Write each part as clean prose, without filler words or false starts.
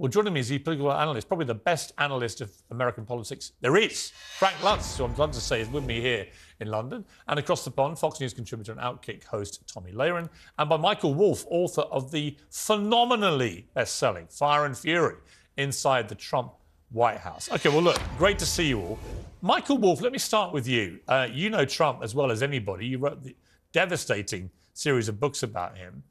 Well, joining me is the political analyst, probably the best analyst of American politics there is, Frank Luntz, who I'm glad to say is with me here in London. And across the pond, Fox News contributor and Outkick host Tomi Lahren. And by Michael Wolff, author of the phenomenally best-selling Fire and Fury Inside the Trump White House. OK, well, look, great to see you all. Michael Wolff, let me start with you. You know Trump as well as anybody. You wrote the devastating series of books about him.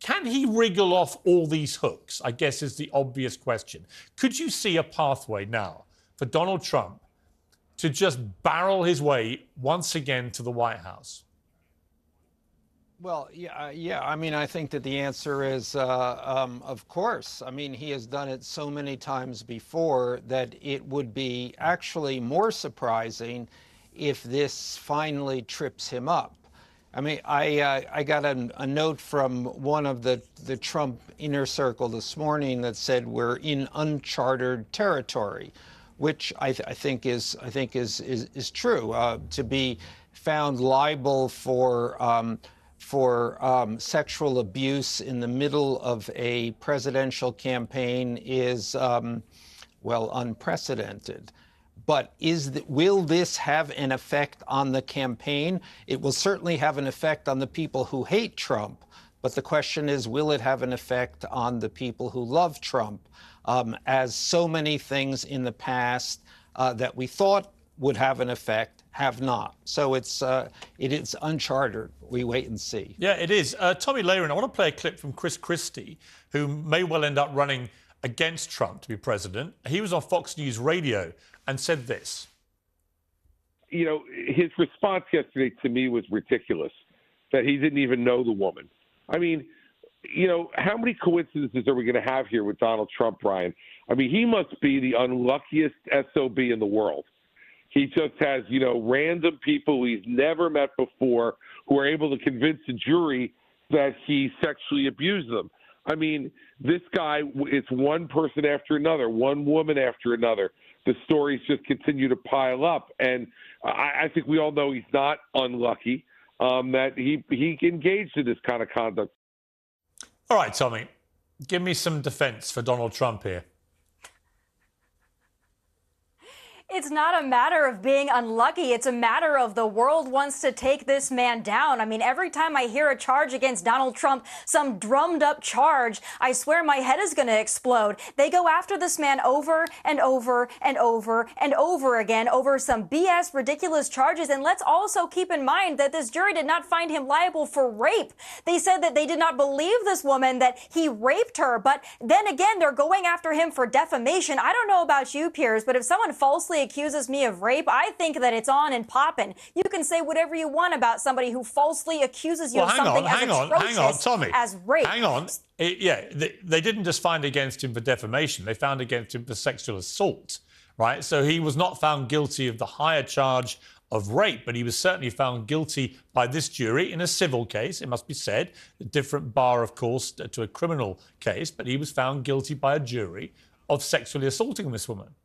Can he wriggle off all these hooks, I guess, is the obvious question. Could you see a pathway now for Donald Trump to just barrel his way once again to the White House? Well, yeah. I mean, I think that the answer is, of course. I mean, he has done it so many times before that it would be actually more surprising if this finally trips him up. I mean, I got a note from one of the Trump inner circle this morning that said we're in uncharted territory, which I think is true. To be found liable for sexual abuse in the middle of a presidential campaign is well, unprecedented. But will this have an effect on the campaign? It will certainly have an effect on the people who hate Trump. But the question is, will it have an effect on the people who love Trump? As so many things in the past that we thought would have an effect have not. So it is uncharted. We wait and see. Yeah, it is. Tomi Lahren, I want to play a clip from Chris Christie, who may well end up running against Trump to be president. He was on Fox News Radio and said this. You know, his response yesterday to me was ridiculous, that he didn't even know the woman. I mean, you know, how many coincidences are we going to have here with Donald Trump, Brian? I mean, he must be the unluckiest SOB in the world. He just has, you know, random people he's never met before who are able to convince a jury that he sexually abused them. I mean, this guy, it's one person after another, one woman after another. The stories just continue to pile up. And I think we all know he's not unlucky, that he engaged in this kind of conduct. All right, Tomi, give me some defense for Donald Trump here. It's not a matter of being unlucky. It's a matter of the world wants to take this man down. I mean, every time I hear a charge against Donald Trump, some drummed up charge, I swear my head is going to explode. They go after this man over and over and over and over again over some BS, ridiculous charges. And let's also keep in mind that this jury did not find him liable for rape. They said that they did not believe this woman, that he raped her. But then again, they're going after him for defamation. I don't know about you, Piers, but if someone falsely accuses me of rape, I think that it's on and popping. You can say whatever you want about somebody who falsely accuses you of something as atrocious Tomi, as rape. Hang on. They didn't just find against him for defamation. They found against him for sexual assault, right? So he was not found guilty of the higher charge of rape, but he was certainly found guilty by this jury in a civil case, it must be said. A different bar, of course, to a criminal case, but he was found guilty by a jury of sexually assaulting this woman.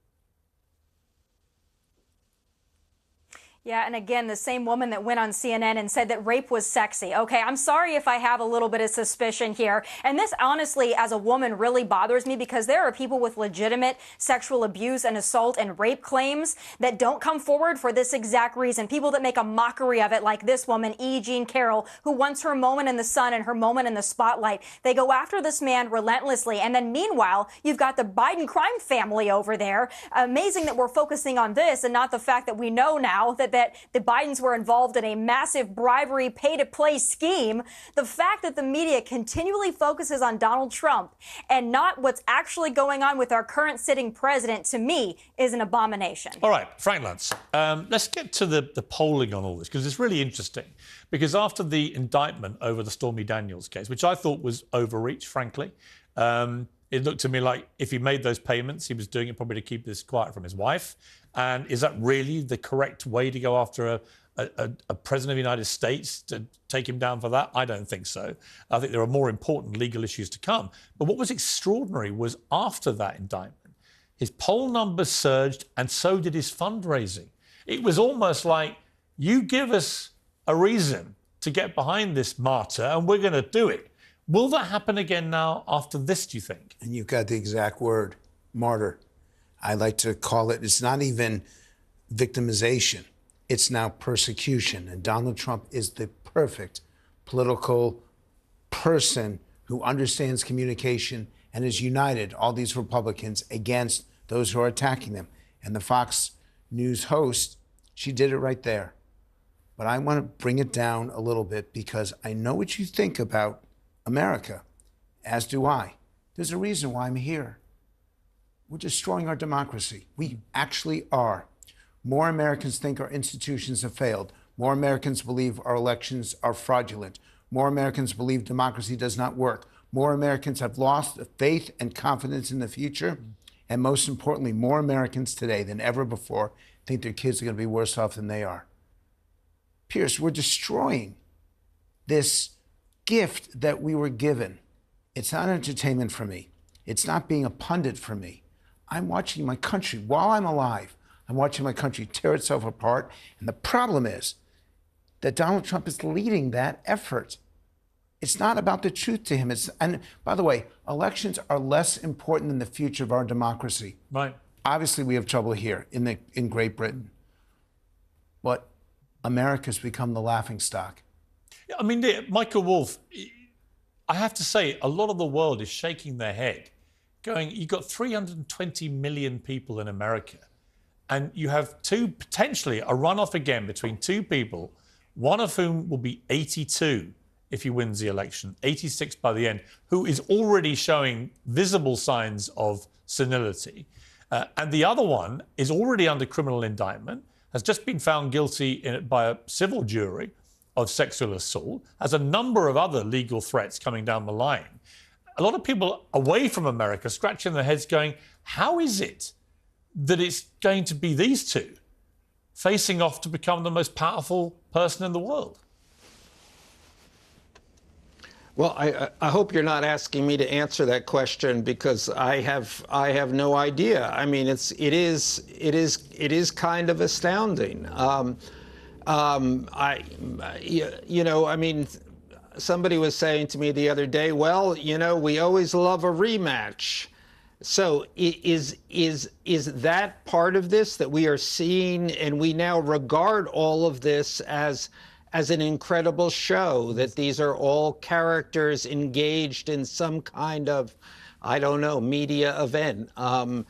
Yeah, and again, the same woman that went on CNN and said that rape was sexy. Okay, I'm sorry if I have a little bit of suspicion here. And this, honestly, as a woman, really bothers me because there are people with legitimate sexual abuse and assault and rape claims that don't come forward for this exact reason. People that make a mockery of it, like this woman, E. Jean Carroll, who wants her moment in the sun and her moment in the spotlight. They go after this man relentlessly. And then meanwhile, you've got the Biden crime family over there. Amazing that we're focusing on this and not the fact that we know now that the Bidens were involved in a massive bribery pay-to-play scheme. The fact that the media continually focuses on Donald Trump and not what's actually going on with our current sitting president, to me, is an abomination. All right, Frank Luntz, let's get to the polling on all this, because it's really interesting. Because after the indictment over the Stormy Daniels case, which I thought was overreach, frankly, it looked to me like if he made those payments, he was doing it probably to keep this quiet from his wife. And is that really the correct way to go after a president of the United States, to take him down for that? I don't think so. I think there are more important legal issues to come. But what was extraordinary was after that indictment, his poll numbers surged and so did his fundraising. It was almost like, you give us a reason to get behind this martyr and we're going to do it. Will that happen again now after this, do you think? And you've got the exact word, martyr. I like to call it, it's not even victimization. It's now persecution. And Donald Trump is the perfect political person who understands communication and has united all these Republicans against those who are attacking them. And the Fox News host, she did it right there. But I want to bring it down a little bit because I know what you think about America, as do I. There's a reason why I'm here. We're destroying our democracy. We actually are. More Americans think our institutions have failed. More Americans believe our elections are fraudulent. More Americans believe democracy does not work. More Americans have lost faith and confidence in the future. And most importantly, more Americans today than ever before think their kids are going to be worse off than they are. Piers, we're destroying this gift that we were given. It's not entertainment for me. It's not being a pundit for me. I'm watching my country while I'm alive. I'm watching my country tear itself apart. And the problem is that Donald Trump is leading that effort. It's not about the truth to him. And by the way, elections are less important than the future of our democracy. Right. Obviously, we have trouble here in Great Britain. But America's become the laughingstock. I mean, Michael Wolff, I have to say, a lot of the world is shaking their head, going, you've got 320 million people in America, and you have potentially a runoff again between two people, one of whom will be 82 if he wins the election, 86 by the end, who is already showing visible signs of senility. And the other one is already under criminal indictment, has just been found guilty by a civil jury of sexual assault, has a number of other legal threats coming down the line. A lot of people away from America scratching their heads going, how is it that it's going to be these two facing off to become the most powerful person in the world? Well, I hope you're not asking me to answer that question because I have no idea. I mean, it is kind of astounding. I mean, somebody was saying to me the other day, well, we always love a rematch. So is that part of this that we are seeing, and we now regard all of this as an incredible show, that these are all characters engaged in some kind of, I don't know, media event? And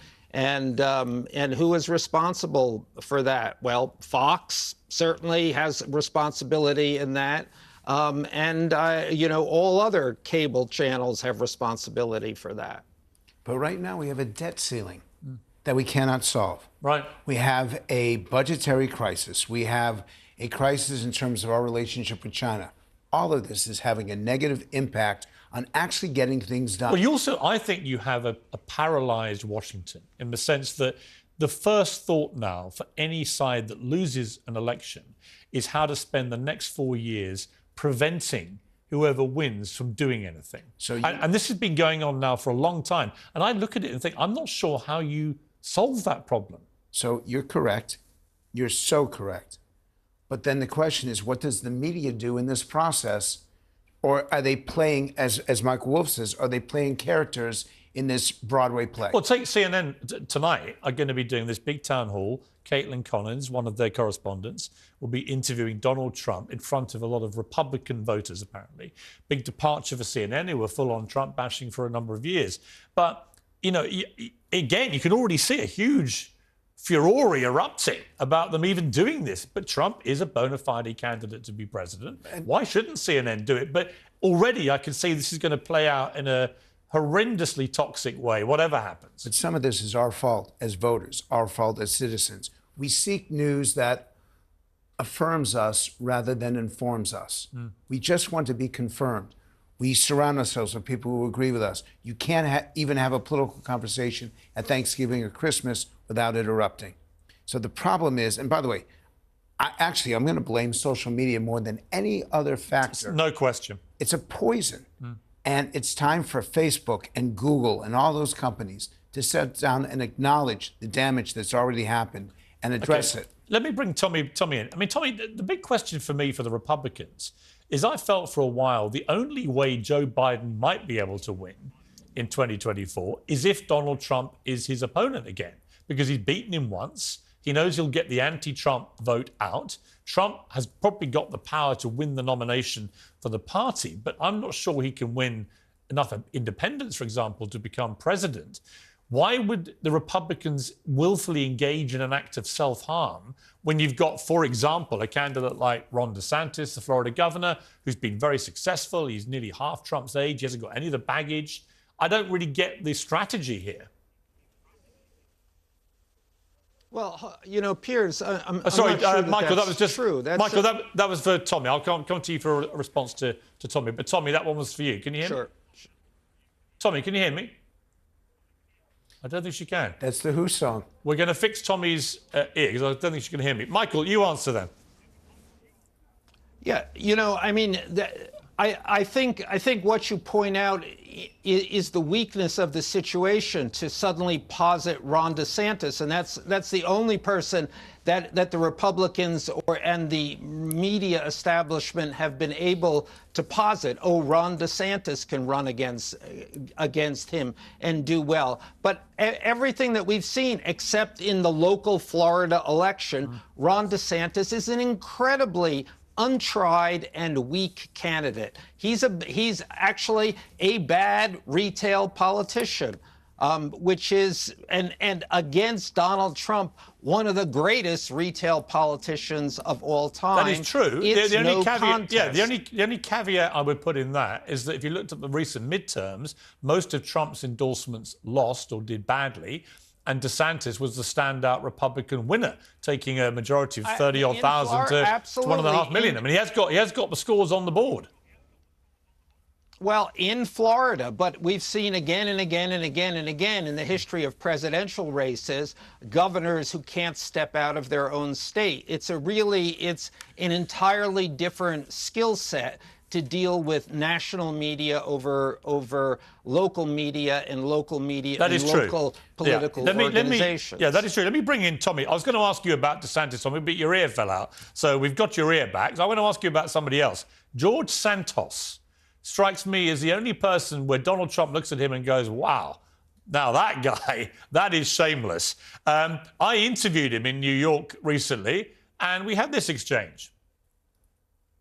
who is responsible for that? Well, Fox certainly has responsibility in that. All other cable channels have responsibility for that. But right now we have a debt ceiling that we cannot solve. Right. We have a budgetary crisis. We have a crisis in terms of our relationship with China. All of this is having a negative impact on actually getting things done. Well, you also, I think you have a paralyzed Washington in the sense that the first thought now for any side that loses an election is how to spend the next 4 years preventing whoever wins from doing anything. And this has been going on now for a long time. And I look at it and think, I'm not sure how you solve that problem. So you're correct. You're so correct. But then the question is, what does the media do in this process? Or are they playing, as Mike Wolff says, are they playing characters in this Broadway play? Well, take CNN tonight are going to be doing this big town hall. Caitlin Collins, one of their correspondents, will be interviewing Donald Trump in front of a lot of Republican voters, apparently. Big departure for CNN, who were full-on Trump bashing for a number of years. But, again, you can already see a huge furore erupting about them even doing this. But Trump is a bona fide candidate to be president. Why shouldn't CNN do it? But already I can see this is going to play out in a horrendously toxic way, whatever happens. But some of this is our fault as voters, our fault as citizens. We seek news that affirms us rather than informs us. We just want to be confirmed. We surround ourselves with people who agree with us. You can't even have a political conversation at Thanksgiving or Christmas without it erupting. So the problem is, and by the way, I'm going to blame social media more than any other factor. No question. It's a poison. And it's time for Facebook and Google and all those companies to sit down and acknowledge the damage that's already happened and address it. Let me bring Tomi in. I mean, Tomi, the big question for me, for the Republicans, is I felt for a while the only way Joe Biden might be able to win in 2024 is if Donald Trump is his opponent again, because he's beaten him once. He knows he'll get the anti-Trump vote out. Trump has probably got the power to win the nomination for the party, but I'm not sure he can win enough independents, for example, to become president. Why would the Republicans willfully engage in an act of self-harm when you've got, for example, a candidate like Ron DeSantis, the Florida governor, who's been very successful? He's nearly half Trump's age. He hasn't got any of the baggage. I don't really get the strategy here. Well, you know, Piers, I'm sorry, not sure Michael, that was just true. Michael, that was for Tomi. I'll come to you for a response to Tomi. But Tomi, that one was for you. Can you hear me? Sure. Tomi, can you hear me? I don't think she can. That's the Who song. We're going to fix Tomi's ear because I don't think she can hear me. Michael, you answer then. Yeah, you know, I mean, I think what you point out is the weakness of the situation to suddenly posit Ron DeSantis, and that's the only person that the Republicans and the media establishment have been able to posit. Oh, Ron DeSantis can run against him and do well. But everything that we've seen, except in the local Florida election, Ron DeSantis is an incredibly untried and weak candidate. He's actually a bad retail politician, which is and against Donald Trump, one of the greatest retail politicians of all time. That is true. It's the only no caveat, contest. yeah, the only caveat I would put in that is that if you looked at the recent midterms, most of Trump's endorsements lost or did badly. And DeSantis was the standout Republican winner, taking a majority of 30-odd thousand to 1.5 million. I mean, he has got the scores on the board. Well, in Florida, but we've seen again and again and again and again in the history of presidential races, governors who can't step out of their own state. It's an entirely different skill set to deal with national media over local media and local media that and local political organizations. Yeah, that is true. Let me bring in Tomi. I was going to ask you about DeSantis, Tomi, but your ear fell out. So we've got your ear back. So I want to ask you about somebody else. George Santos strikes me as the only person where Donald Trump looks at him and goes, wow, now that guy, that is shameless. I interviewed him in New York recently, and we had this exchange.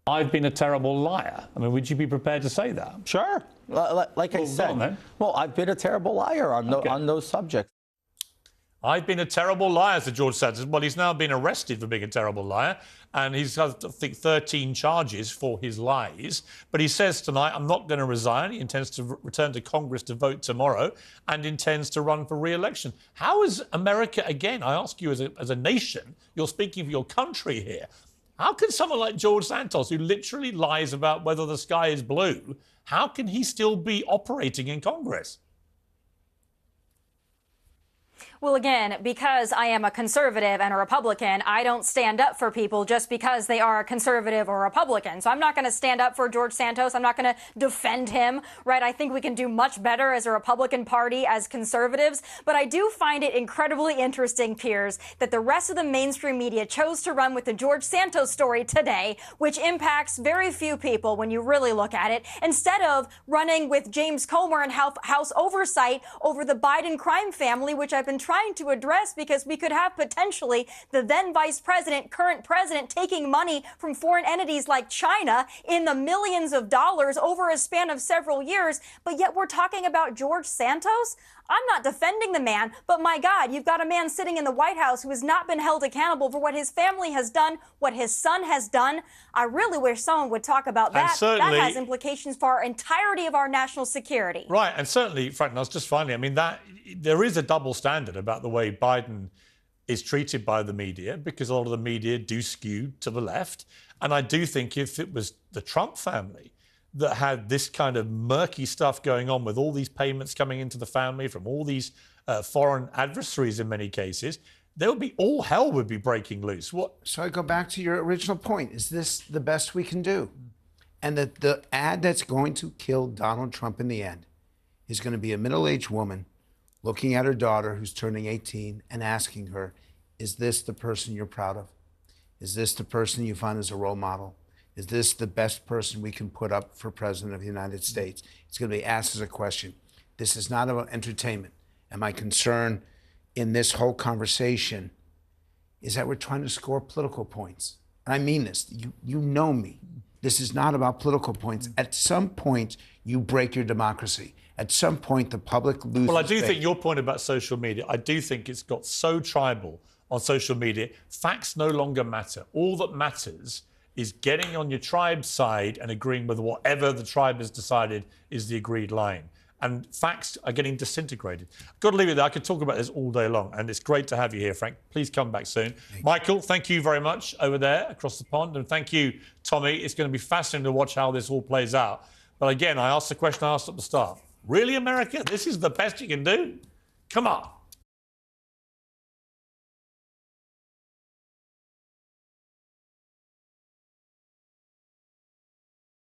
I've been a terrible liar. I mean, would you be prepared to say that? Sure. Like I said, well, I've been a terrible liar on those subjects. I've been a terrible liar, said George Santos. Well, he's now been arrested for being a terrible liar, and he's got, I think, 13 charges for his lies. But he says tonight, I'm not going to resign. He intends to return to Congress to vote tomorrow and intends to run for re-election. How is America, again, I ask you as a nation, you're speaking for your country here, how can someone like George Santos, who literally lies about whether the sky is blue, how can he still be operating in Congress? Well, again, because I am a conservative and a Republican, I don't stand up for people just because they are a conservative or Republican. So I'm not going to stand up for George Santos. I'm not going to defend him, right? I think we can do much better as a Republican Party, as conservatives. But I do find it incredibly interesting, Piers, that the rest of the mainstream media chose to run with the George Santos story today, which impacts very few people when you really look at it, instead of running with James Comer and House oversight over the Biden crime family, which I've been trying to address, because we could have potentially the then vice president, current president, taking money from foreign entities like China in the millions of dollars over a span of several years. But yet we're talking about George Santos. I'm not defending the man, but my God, you've got a man sitting in the White House who has not been held accountable for what his family has done, what his son has done. I really wish someone would talk about that. That has implications for our entirety of our national security. Right, and certainly, Frank Luntz, just finally, I mean, that there is a double standard about the way Biden is treated by the media, because a lot of the media do skew to the left. And I do think if it was the Trump family that had this kind of murky stuff going on with all these payments coming into the family from all these foreign adversaries in many cases, there would be, all hell would be breaking loose. So I go back to your original point. Is this the best we can do? And that the ad that's going to kill Donald Trump in the end is going to be a middle-aged woman looking at her daughter who's turning 18 and asking her, is this the person you're proud of? Is this the person you find as a role model? Is this the best person we can put up for president of the United States? It's going to be asked as a question. This is not about entertainment. And my concern in this whole conversation is that we're trying to score political points. And I mean this. You know me. This is not about political points. At some point, you break your democracy. At some point, the public loses. Well, I do faith. think your point about social media, I do think it's got so tribal on social media. Facts no longer matter. All that matters is getting on your tribe's side and agreeing with whatever the tribe has decided is the agreed line. And facts are getting disintegrated. Got to leave it there. I could talk about this all day long, and it's great to have you here, Frank. Please come back soon. Michael, thank you very much over there across the pond, and thank you, Tomi. It's going to be fascinating to watch how this all plays out. But again, I asked the question I asked at the start. Really, America? This is the best you can do? Come on.